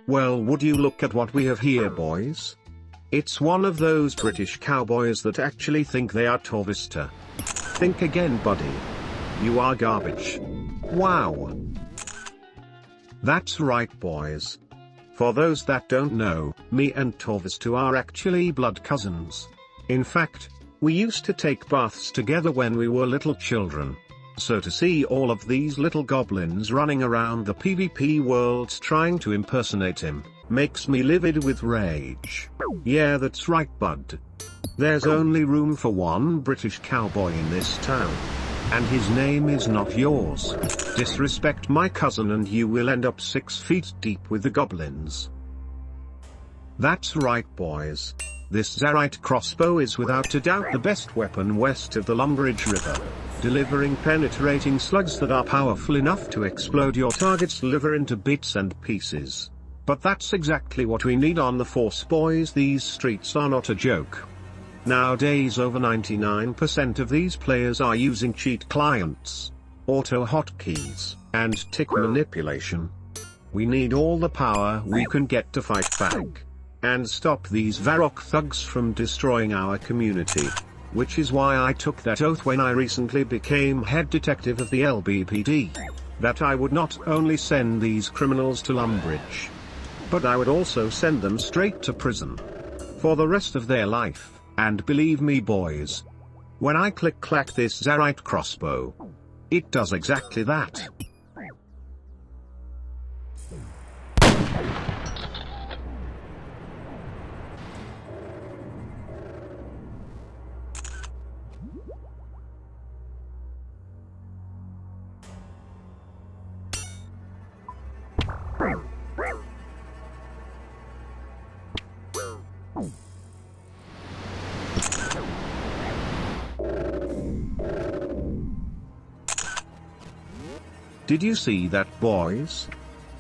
Well, would you look at what we have here, boys? It's one of those British cowboys that actually think they are Torvista. Think again, buddy. You are garbage. Wow. That's right, boys. For those that don't know, me and Torvista are actually blood cousins. In fact, we used to take baths together when we were little children. So to see all of these little goblins running around the PvP worlds trying to impersonate him, makes me livid with rage. Yeah, that's right, bud. There's only room for one British cowboy in this town. And his name is not yours. Disrespect my cousin and you will end up 6 feet deep with the goblins. That's right, boys. This Zarite crossbow is without a doubt the best weapon west of the Lumbridge River, delivering penetrating slugs that are powerful enough to explode your target's liver into bits and pieces. But that's exactly what we need on the force, boys. These streets are not a joke. Nowadays over 99% of these players are using cheat clients, auto hotkeys, and tick manipulation. We need all the power we can get to fight back and stop these Varrock thugs from destroying our community. Which is why I took that oath when I recently became head detective of the LBPD, that I would not only send these criminals to Lumbridge, but I would also send them straight to prison for the rest of their life. And believe me, boys, when I click-clack this Zarite crossbow, it does exactly that. Did you see that, boys?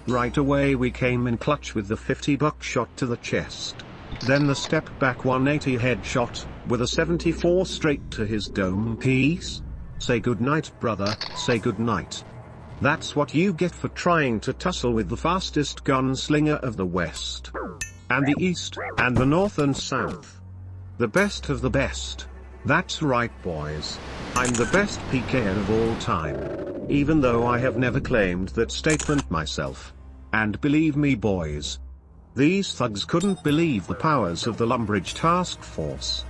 Right away we came in clutch with the 50 buckshot to the chest. Then the step back 180 headshot, with a 74 straight to his dome piece. Say goodnight, brother, say goodnight. That's what you get for trying to tussle with the fastest gunslinger of the West, and the East, and the North and South. The best of the best. That's right, boys. I'm the best PKer of all time. Even though I have never claimed that statement myself. And believe me, boys, these thugs couldn't believe the powers of the Lumbridge Task Force.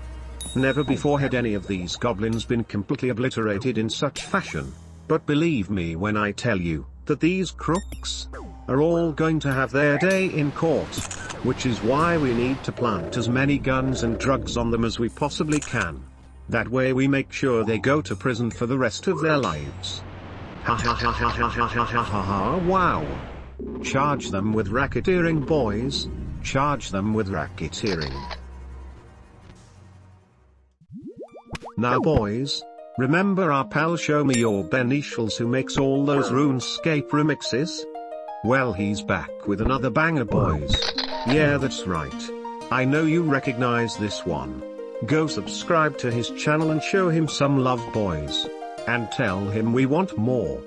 Never before had any of these goblins been completely obliterated in such fashion. But believe me when I tell you, that these crooks are all going to have their day in court. Which is why we need to plant as many guns and drugs on them as we possibly can. That way we make sure they go to prison for the rest of their lives. Ha ha ha ha ha ha ha ha ha ha, wow. Charge them with racketeering, boys. Charge them with racketeering. Now, boys, remember our pal Show Me Your Benitials who makes all those RuneScape remixes? Well, he's back with another banger, boys. Yeah, that's right. I know you recognize this one. Go subscribe to his channel and show him some love, boys. And tell him we want more.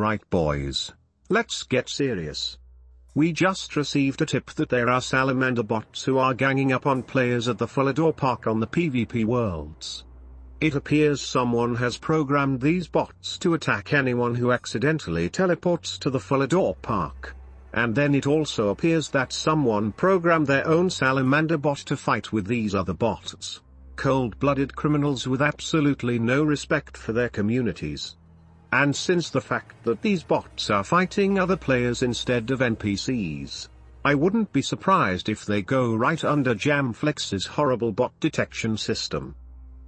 Alright boys. Let's get serious. We just received a tip that there are salamander bots who are ganging up on players at the Falador Park on the PvP Worlds. It appears someone has programmed these bots to attack anyone who accidentally teleports to the Falador Park. And then it also appears that someone programmed their own salamander bot to fight with these other bots. Cold-blooded criminals with absolutely no respect for their communities. And since the fact that these bots are fighting other players instead of NPCs, I wouldn't be surprised if they go right under Jamflex's horrible bot detection system.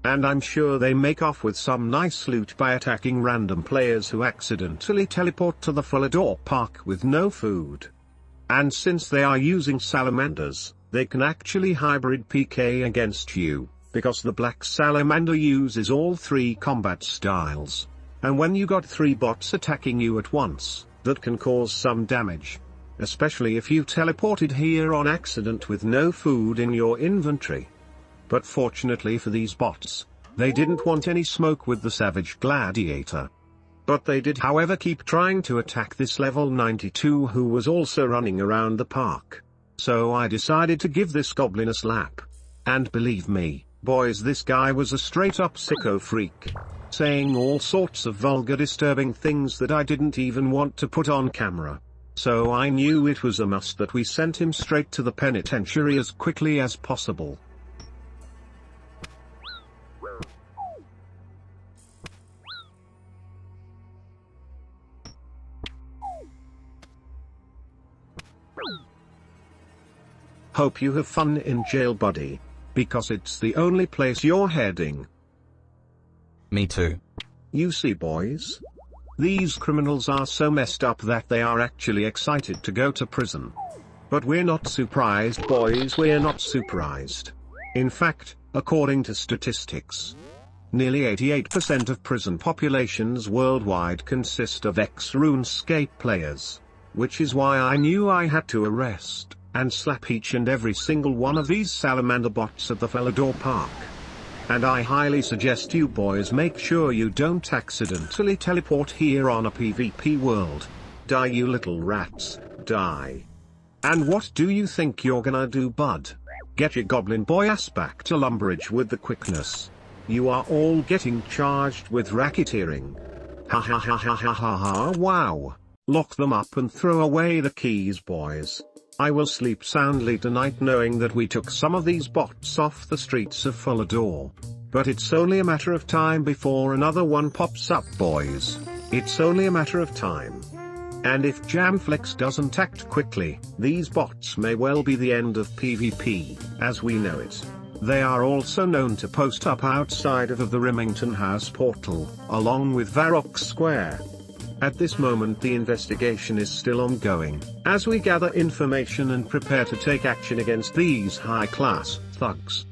And I'm sure they make off with some nice loot by attacking random players who accidentally teleport to the Falador Park with no food. And since they are using salamanders, they can actually hybrid PK against you, because the black salamander uses all 3 combat styles. And when you got 3 bots attacking you at once, that can cause some damage. Especially if you teleported here on accident with no food in your inventory. But fortunately for these bots, they didn't want any smoke with the Savage Gladiator. But they did however keep trying to attack this level 92 who was also running around the park. So I decided to give this goblin a slap. And believe me, boys, this guy was a straight up sicko freak. Saying all sorts of vulgar disturbing things that I didn't even want to put on camera. So I knew it was a must that we sent him straight to the penitentiary as quickly as possible. Hope you have fun in jail, buddy. Because it's the only place you're heading. Me too. You see, boys? These criminals are so messed up that they are actually excited to go to prison. But we're not surprised, boys, we're not surprised. In fact, according to statistics, nearly 88% of prison populations worldwide consist of ex-RuneScape players. Which is why I knew I had to arrest and slap each and every single one of these salamander bots at the Falador Park. And I highly suggest you boys make sure you don't accidentally teleport here on a PvP world. Die, you little rats, die. And what do you think you're gonna do, bud? Get your goblin boy ass back to Lumbridge with the quickness. You are all getting charged with racketeering. Ha ha ha ha ha ha ha, wow. Lock them up and throw away the keys, boys. I will sleep soundly tonight knowing that we took some of these bots off the streets of Falador. But it's only a matter of time before another one pops up, boys. It's only a matter of time. And if Jamflex doesn't act quickly, these bots may well be the end of PvP, as we know it. They are also known to post up outside of the Remington House portal, along with Varrock Square. At this moment the investigation is still ongoing, as we gather information and prepare to take action against these high-class thugs.